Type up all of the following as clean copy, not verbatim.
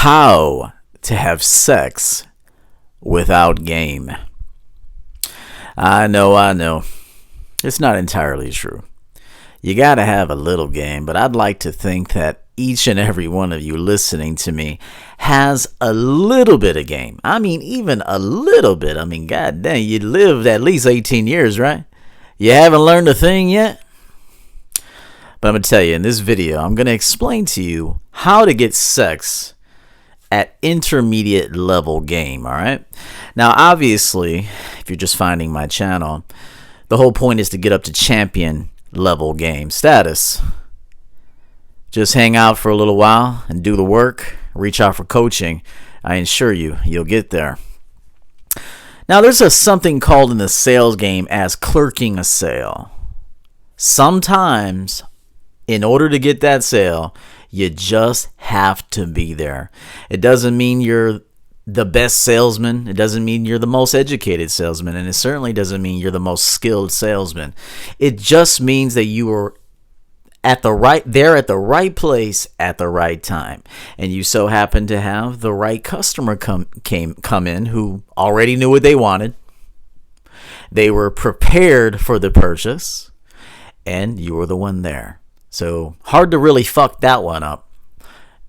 How to have sex without game. I know. It's not entirely true. You gotta have a little game, but I'd like to think that each and every one of you listening to me has a little bit of game. I mean, even a little bit. I mean, god dang, you lived at least 18 years, right? You haven't learned a thing yet? But I'm going to tell you, in this video, I'm going to explain to you how to get sex at intermediate level game, all right? Now, obviously, if you're just finding my channel, the whole point is to get up to champion level game status. Just hang out for a little while and do the work. Reach out for coaching. I assure you, you'll get there. Now, there's something called in the sales game as clerking a sale. Sometimes, in order to get that sale, you just have to be there. It doesn't mean you're the best salesman. It doesn't mean you're the most educated salesman. And it certainly doesn't mean you're the most skilled salesman. It just means that you are at the right place at the right time. And you so happen to have the right customer come in who already knew what they wanted. They were prepared for the purchase. And you were the one there. So hard to really fuck that one up.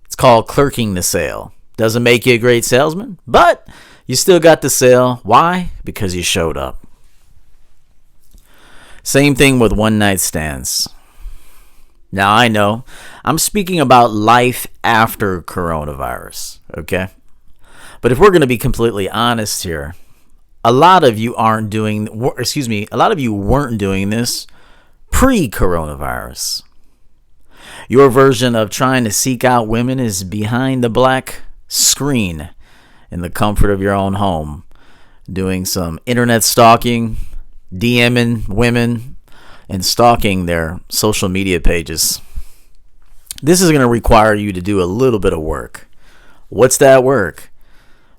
It's called clerking the sale. Doesn't make you a great salesman, but you still got the sale. Why? Because you showed up. Same thing with one night stands. Now I know I'm speaking about life after coronavirus, okay? But if we're going to be completely honest here, a lot of you weren't doing this pre-coronavirus. Your version of trying to seek out women is behind the black screen in the comfort of your own home, doing some internet stalking, DMing women, and stalking their social media pages. This is going to require you to do a little bit of work. What's that work?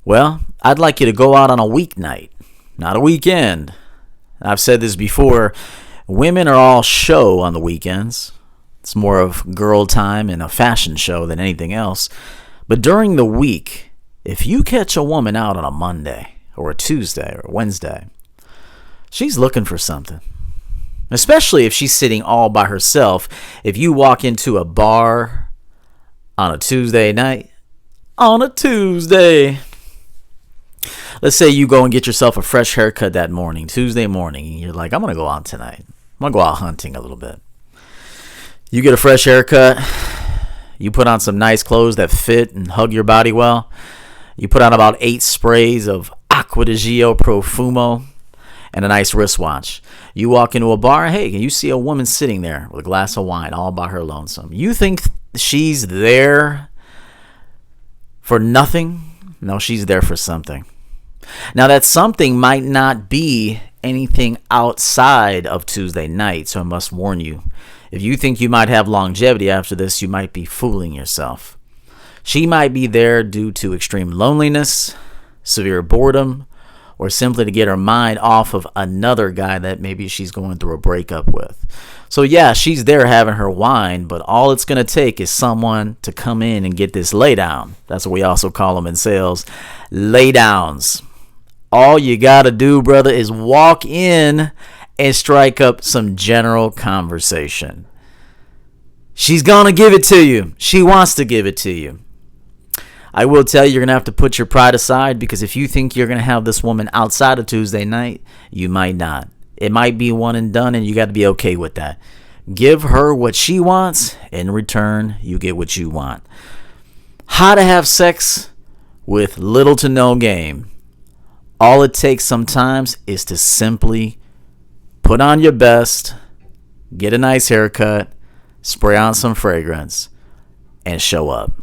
Well, I'd like you to go out on a weeknight, not a weekend. I've said this before. Women are all show on the weekends. It's more of girl time and a fashion show than anything else. But during the week, if you catch a woman out on a Monday or a Tuesday or a Wednesday, she's looking for something. Especially if she's sitting all by herself. If you walk into a bar on a Tuesday night, let's say you go and get yourself a fresh haircut that morning, Tuesday morning, and you're like, I'm going to go out tonight. I'm going to go out hunting a little bit. You get a fresh haircut. You put on some nice clothes that fit and hug your body well. You put on about 8 sprays of Acqua di Gio Profumo and a nice wristwatch. You walk into a bar, hey, you see a woman sitting there with a glass of wine all by her lonesome. You think she's there for nothing? No, she's there for something. Now, that something might not be anything outside of Tuesday night, so I must warn you. If you think you might have longevity after this, you might be fooling yourself. She might be there due to extreme loneliness, severe boredom, or simply to get her mind off of another guy that maybe she's going through a breakup with. So yeah, she's there having her wine, but all it's going to take is someone to come in and get this lay down. That's what we also call them in sales, lay downs. All you got to do, brother, is walk in and strike up some general conversation. She's going to give it to you. She wants to give it to you. I will tell you, you're going to have to put your pride aside, because if you think you're going to have this woman outside of Tuesday night, you might not. It might be one and done, and you got to be okay with that. Give her what she wants. In return, you get what you want. How to have sex with little to no game. All it takes sometimes is to simply put on your best, get a nice haircut, spray on some fragrance, and show up.